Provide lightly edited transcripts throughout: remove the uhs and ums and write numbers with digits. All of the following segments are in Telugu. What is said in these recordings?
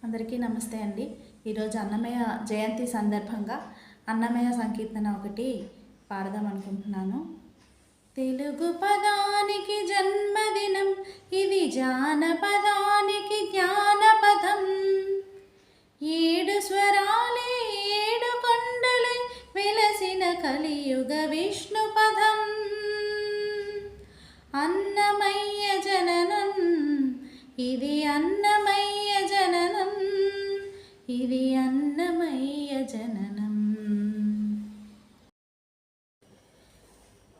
అందరికీ నమస్తే అండి. ఈరోజు అన్నమయ్య జయంతి సందర్భంగా అన్నమయ్య సంకీర్తన ఒకటి పాడదాం అనుకుంటున్నాను. తెలుగు పదానికి జన్మదినం, ఇది జానపదానికి జ్ఞానపదం. ఏడు స్వరాలే ఏడు కొండలై వెలసిన కలియుగ విష్ణుపదం. అన్నమయ్య జననం, ఇది అన్నమయ్య జననం, ఇది అన్నమయ్య జననం.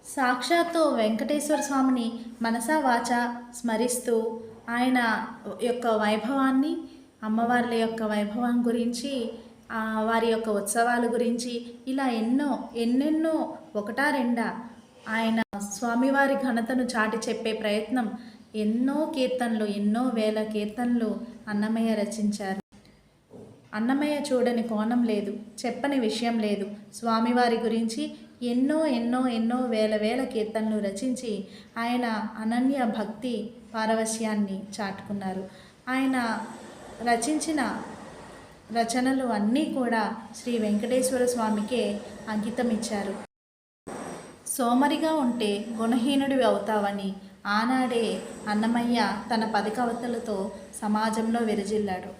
సాక్షాత్తు వెంకటేశ్వర స్వామిని మనసా వాచ స్మరిస్తూ ఆయన యొక్క వైభవాన్ని, అమ్మవార్ల యొక్క వైభవం గురించి, వారి యొక్క ఉత్సవాల గురించి ఇలా ఎన్నెన్నో ఒకటా రెండా ఆయన స్వామివారి ఘనతను చాటి చెప్పే ప్రయత్నం ఎన్నో కీర్తనలు, ఎన్నో వేల కీర్తనలు అన్నమయ్య రచించారు. అన్నమయ్య చూడని కోణం లేదు, చెప్పని విషయం లేదు. స్వామివారి గురించి ఎన్నో వేల కీర్తనలు రచించి ఆయన అనన్య భక్తి పారవశ్యాన్ని చాటుకున్నారు. ఆయన రచించిన రచనలు అన్నీ కూడా శ్రీ వెంకటేశ్వర స్వామికే అంకితం ఇచ్చారు. సోమరిగా ఉంటే గుణహీనుడివి అవుతావని ఆనాడే అన్నమయ్య తన 10 కవితలతో సమాజంలో విరజిల్లాడు.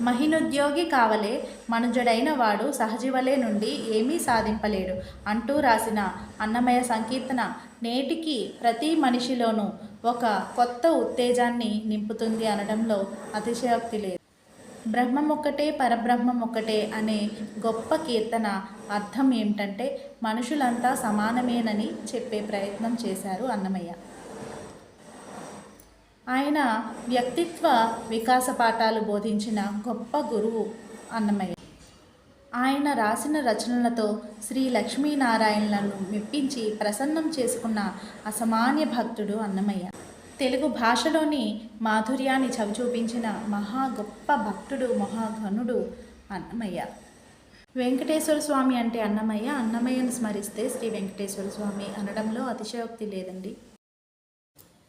మహినోద్యోగి కావలే మనుజుడైన వాడు సహజీవలే నుండి ఏమీ సాధింపలేడు అంటూ రాసిన అన్నమయ్య సంకీర్తన నేటికి ప్రతి మనిషిలోనూ ఒక కొత్త ఉత్తేజాన్ని నింపుతుంది అనడంలో అతిశయోక్తి లేదు. బ్రహ్మం ఒక్కటే పరబ్రహ్మం ఒక్కటే అనే గొప్ప కీర్తన అర్థం ఏమిటంటే మనుషులంతా సమానమేనని చెప్పే ప్రయత్నం చేశారు అన్నమయ్య. ఆయన వ్యక్తిత్వ వికాస పాఠాలు బోధించిన గొప్ప గురువు అన్నమయ్య. ఆయన రాసిన రచనలతో శ్రీ లక్ష్మీనారాయణలను మెప్పించి ప్రసన్నం చేసుకున్న అసామాన్య భక్తుడు అన్నమయ్య. తెలుగు భాషలోని మాధుర్యాన్ని చవిచూపించిన మహా గొప్ప భక్తుడు, మహాఘనుడు అన్నమయ్య. వెంకటేశ్వర స్వామి అంటే అన్నమయ్య, అన్నమయ్యను స్మరిస్తే శ్రీ వెంకటేశ్వర స్వామి అనడంలో అతిశయోక్తి లేదండి.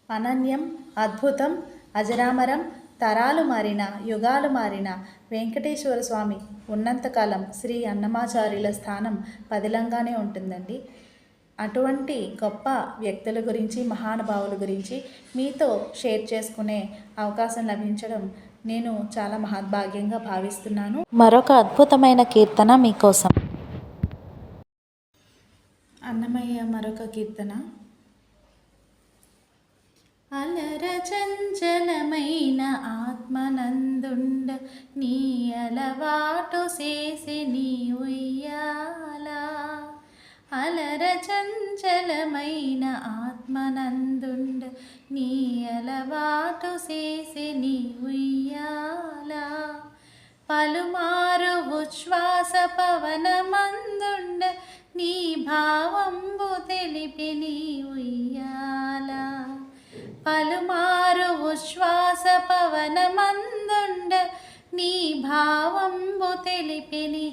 అనన్యం, అద్భుతం, అజరామరం, తరాలు మారిన యుగాలు మారిన వెంకటేశ్వర స్వామి ఉన్నంతకాలం శ్రీ అన్నమాచార్యుల స్థానం పదిలంగానే ఉంటుందండి. అటువంటి గొప్ప వ్యక్తుల గురించి, మహానుభావుల గురించి మీతో షేర్ చేసుకునే అవకాశం లభించడం నేను చాలా మహద్భాగ్యంగా భావిస్తున్నాను. మరొక అద్భుతమైన కీర్తన మీకోసం. అన్నమయ్య మరొక కీర్తన. అలర చంచలమైన ఆత్మనందుండ నీ అలవాటు చేసి నీ ఉయ్యాలా. అలర చంచలమైన ఆత్మనందుండ నీ అలవాటు చేసి నీ ఉయ్యాలా. పలుమారు ఉచ్ఛ్వాస పవనమందుండ నీ భావంబు తెలిపి నీ ఉయ్యాలా. పలుమారు ఉచ్ఛ్వాస పవనమందుండ నీ భావంబు తెలిపి నీ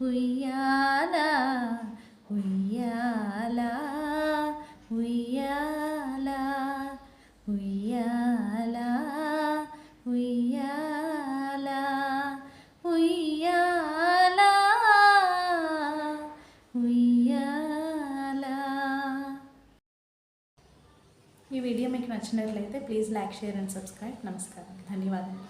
ఉయ్యాలా. ఉయ్యాలా ఉయ్యాలా ఉయ్యాలా ఉయ్యాలా ఉయ్యాలా ఉయ్యాలా. ఈ వీడియో మీకు నచ్చినట్లయితే please like, share and subscribe. నమస్కారం, ధన్యవాదాలు.